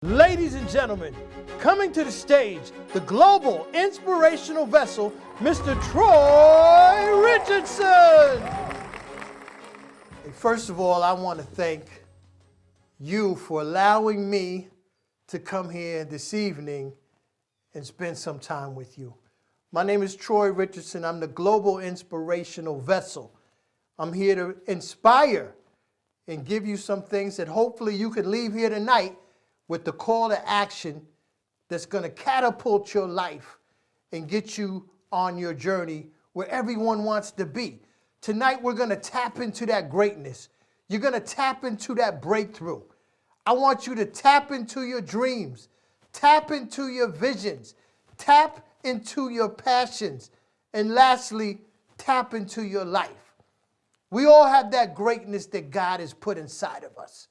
Ladies and gentlemen, coming to the stage, the global inspirational vessel, Mr. Troy Richardson. First of all, I want to thank you for allowing me to come here this evening and spend some time with you. My name is Troy Richardson. I'm the global inspirational vessel. I'm here to inspire and give you some things that hopefully you can leave here tonight with the call to action that's going to catapult your life and get you on your journey where everyone wants to be. Tonight, we're going to tap into that greatness. You're going to tap into that breakthrough. I want you to tap into your dreams, tap into your visions, tap into your passions, and lastly, tap into your life. We all have that greatness that God has put inside of us.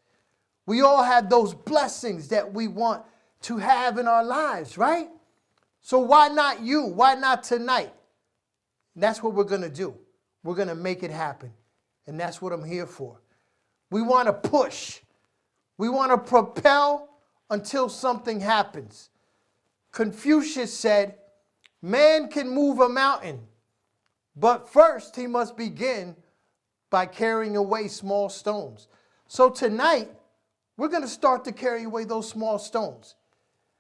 We all have those blessings that we want to have in our lives, right? So why not you? Why not tonight? And that's what we're going to do. We're going to make it happen. And that's what I'm here for. We want to push. We want to propel until something happens. Confucius said, man can move a mountain, but first he must begin by carrying away small stones. So tonight, we're going to start to carry away those small stones.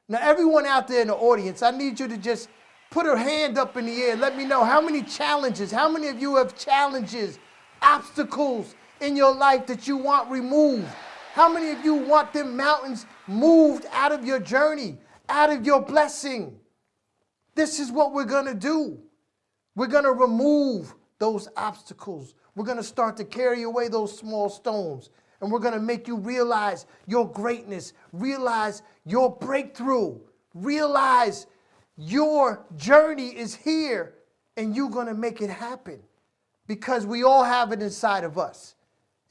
Now, everyone out there in the audience, I need you to just put a hand up in the air. Let me know how many challenges, how many of you have challenges, obstacles in your life that you want removed? How many of you want them mountains moved out of your journey, out of your blessing? This is what we're going to do. We're going to remove those obstacles. We're going to start to carry away those small stones. And we're going to make you realize your greatness, realize your breakthrough, realize your journey is here and you're going to make it happen because we all have it inside of us.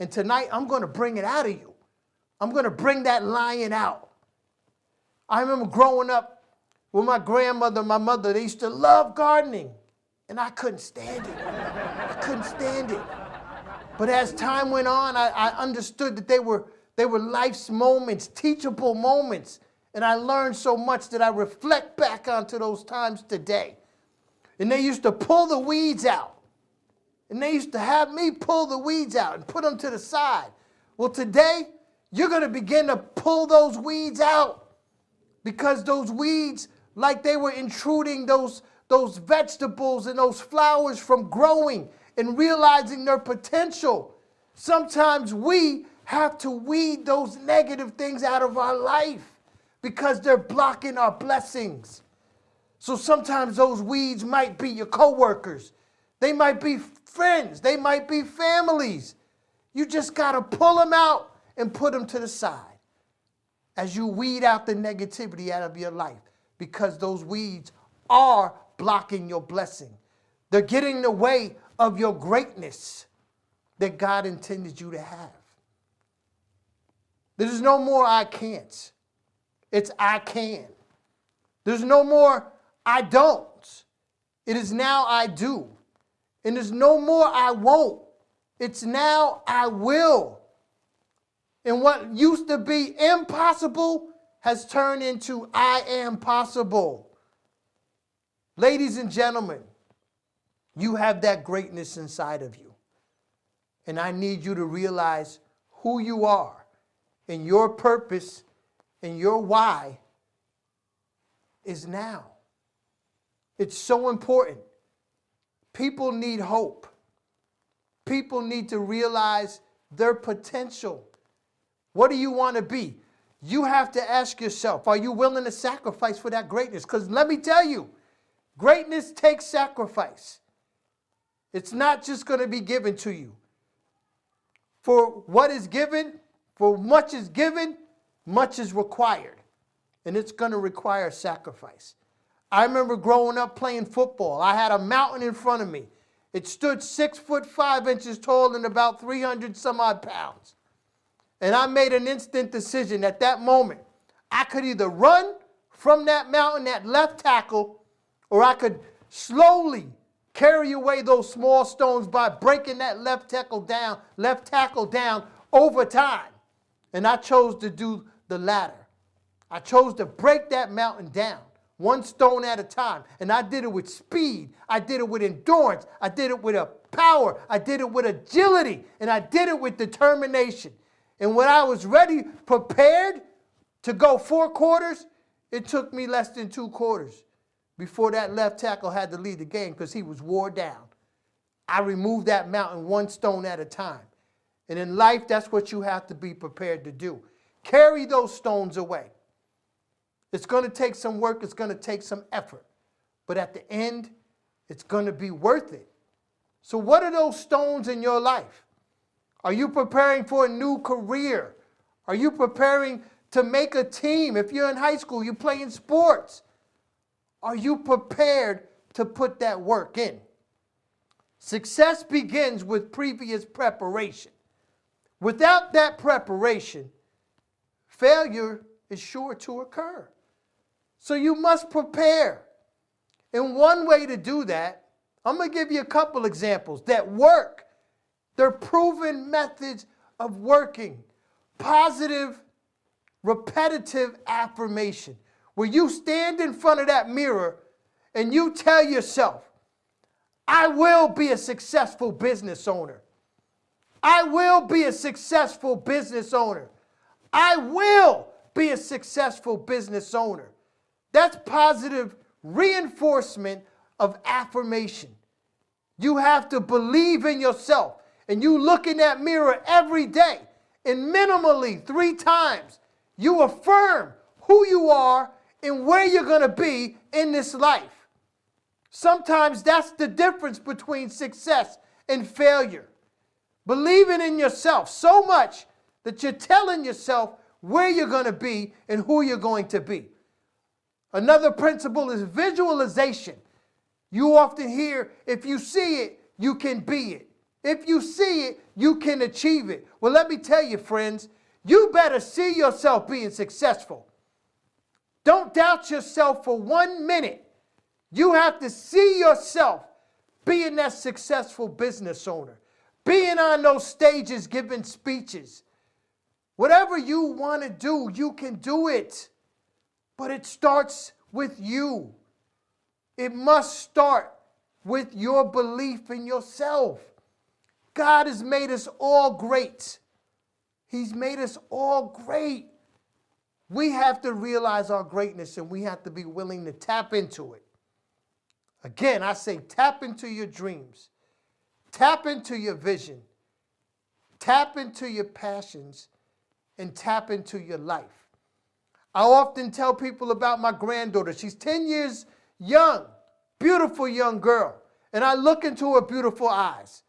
And tonight, I'm going to bring it out of you. I'm going to bring that lion out. I remember growing up with my grandmother and my mother. They used to love gardening, and I couldn't stand it. I couldn't stand it. But as time went on, I understood that they were life's moments, teachable moments. And I learned so much that I reflect back onto those times today. And they used to pull the weeds out. And they used to have me pull the weeds out and put them to the side. Well, today, you're going to begin to pull those weeds out. Because those weeds, like they were intruding those vegetables and those flowers from growing and realizing their potential. Sometimes we have to weed those negative things out of our life because they're blocking our blessings. So sometimes those weeds might be your coworkers. They might be friends. They might be families. You just got to pull them out and put them to the side as you weed out the negativity out of your life because those weeds are blocking your blessing. They're getting in the way of your greatness that God intended you to have. There's no more I can't. It's I can. There's no more I don't. It is now I do. And there's no more I won't. It's now I will. And what used to be impossible has turned into I am possible. Ladies and gentlemen, you have that greatness inside of you. And I need you to realize who you are and your purpose and your why is now. It's so important. People need hope. People need to realize their potential. What do you want to be? You have to ask yourself, are you willing to sacrifice for that greatness? Because let me tell you, greatness takes sacrifice. It's not just going to be given to you. For what is given, for much is given, much is required. And it's going to require sacrifice. I remember growing up playing football. I had a mountain in front of me. It stood 6'5" tall and about 300 some odd pounds. And I made an instant decision at that moment. I could either run from that mountain, that left tackle, or I could slowly carry away those small stones by breaking that left tackle down over time. And I chose to do the latter. I chose to break that mountain down, one stone at a time. And I did it with speed. I did it with endurance. I did it with a power. I did it with agility. And I did it with determination. And when I was ready, prepared to go 4 quarters, it took me less than 2 quarters before that left tackle had to leave the game because he was wore down. I removed that mountain one stone at a time. And in life, that's what you have to be prepared to do. Carry those stones away. It's going to take some work. It's going to take some effort. But at the end, it's going to be worth it. So what are those stones in your life? Are you preparing for a new career? Are you preparing to make a team? If you're in high school, you're playing sports. Are you prepared to put that work in? Success begins with previous preparation. Without that preparation, failure is sure to occur. So you must prepare. And one way to do that, I'm going to give you a couple examples that work. They're proven methods of working. Positive, repetitive affirmation, where you stand in front of that mirror and you tell yourself, I will be a successful business owner. I will be a successful business owner. I will be a successful business owner. That's positive reinforcement of affirmation. You have to believe in yourself. And you look in that mirror every day, and minimally 3 times, you affirm who you are and where you're going to be in this life. Sometimes that's the difference between success and failure. Believing in yourself so much that you're telling yourself where you're going to be and who you're going to be. Another principle is visualization. You often hear, if you see it, you can be it. If you see it, you can achieve it. Well, let me tell you, friends, you better see yourself being successful. Don't doubt yourself for 1 minute. You have to see yourself being that successful business owner, being on those stages giving speeches. Whatever you want to do, you can do it. But it starts with you. It must start with your belief in yourself. God has made us all great. He's made us all great. We have to realize our greatness and we have to be willing to tap into it. Again, I say tap into your dreams. Tap into your vision. Tap into your passions and tap into your life. I often tell people about my granddaughter. She's 10 years young, beautiful young girl. And I look into her beautiful eyes.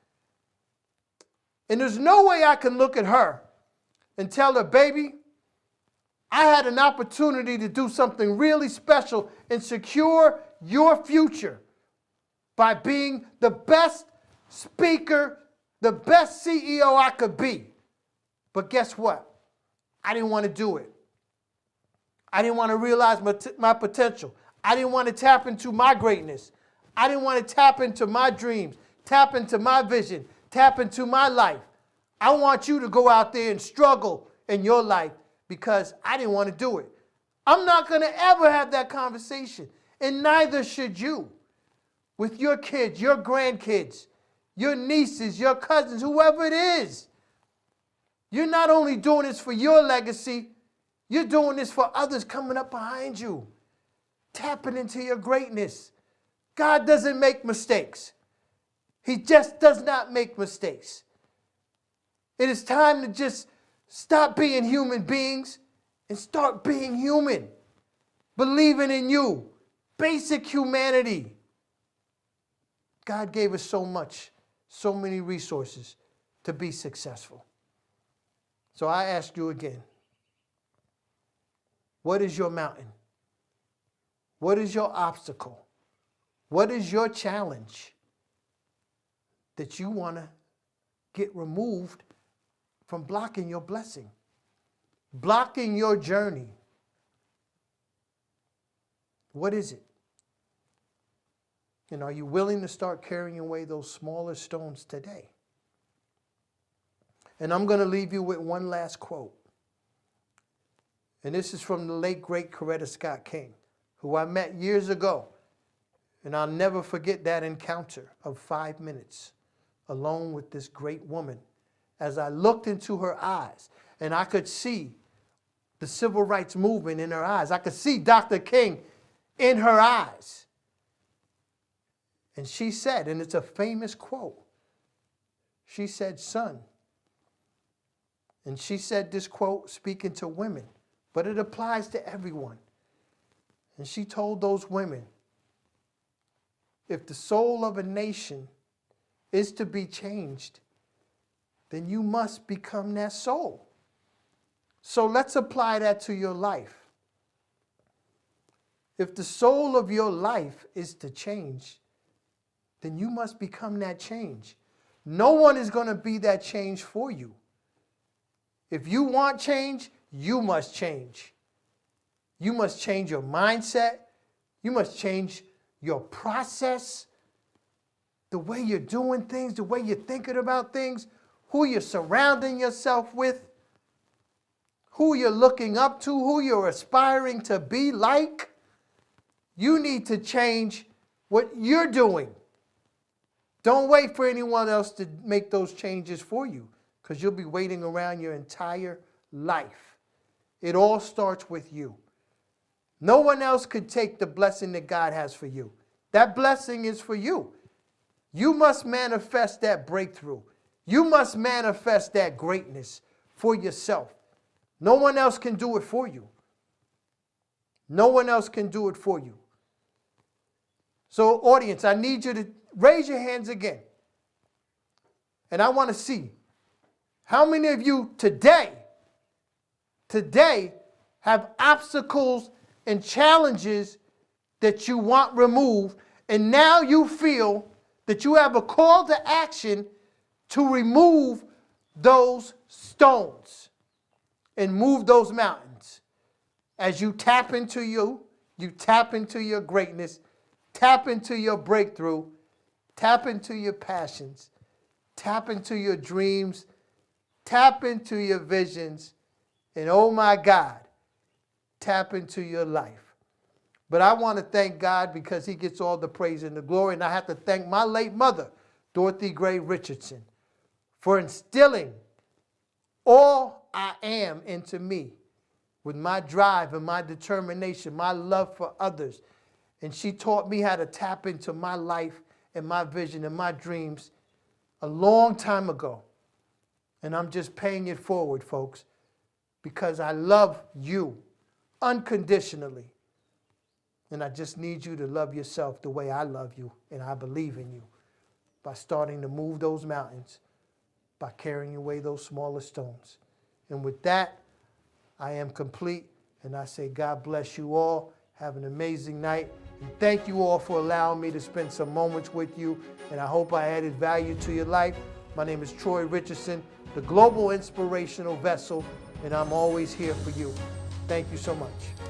And there's no way I can look at her and tell her, baby, I had an opportunity to do something really special and secure your future by being the best speaker, the best CEO I could be. But guess what? I didn't want to do it. I didn't want to realize my potential. I didn't want to tap into my greatness. I didn't want to tap into my dreams, tap into my vision, tap into my life. I want you to go out there and struggle in your life because I didn't want to do it. I'm not going to ever have that conversation, and neither should you. With your kids, your grandkids, your nieces, your cousins, whoever it is. You're not only doing this for your legacy, you're doing this for others coming up behind you. Tapping into your greatness. God doesn't make mistakes. He just does not make mistakes. It is time to just stop being human beings and start being human. Believing in you. Basic humanity. God gave us so much, so many resources to be successful. So I ask you again, what is your mountain? What is your obstacle? What is your challenge that you want to get removed from blocking your blessing, blocking your journey? What is it? And are you willing to start carrying away those smaller stones today? And I'm going to leave you with one last quote. And this is from the late, great Coretta Scott King, who I met years ago. And I'll never forget that encounter of 5 minutes alone with this great woman. As I looked into her eyes, and I could see the civil rights movement in her eyes. I could see Dr. King in her eyes. And she said, and it's a famous quote, she said, "Son," and she said this quote speaking to women, but it applies to everyone. And she told those women, if the soul of a nation is to be changed, then you must become that soul. So let's apply that to your life. If the soul of your life is to change, then you must become that change. No one is going to be that change for you. If you want change, you must change. You must change your mindset. You must change your process, the way you're doing things, the way you're thinking about things, who you're surrounding yourself with, who you're looking up to, who you're aspiring to be like. You need to change what you're doing. Don't wait for anyone else to make those changes for you, because you'll be waiting around your entire life. It all starts with you. No one else could take the blessing that God has for you. That blessing is for you. You must manifest that breakthrough. You must manifest that greatness for yourself. No one else can do it for you. No one else can do it for you. So, audience, I need you to raise your hands again. And I want to see how many of you today have obstacles and challenges that you want removed, and now you feel that you have a call to action to remove those stones and move those mountains. As you tap into you tap into your greatness, tap into your breakthrough, tap into your passions, tap into your dreams, tap into your visions, and oh my God, tap into your life. But I want to thank God because he gets all the praise and the glory. And I have to thank my late mother, Dorothy Gray Richardson, for instilling all I am into me with my drive and my determination, my love for others. And she taught me how to tap into my life and my vision and my dreams a long time ago. And I'm just paying it forward, folks, because I love you unconditionally. And I just need you to love yourself the way I love you and I believe in you, by starting to move those mountains, by carrying away those smaller stones. And with that, I am complete, and I say God bless you all. Have an amazing night. And thank you all for allowing me to spend some moments with you, and I hope I added value to your life. My name is Troy Richardson, the global inspirational vessel, and I'm always here for you. Thank you so much.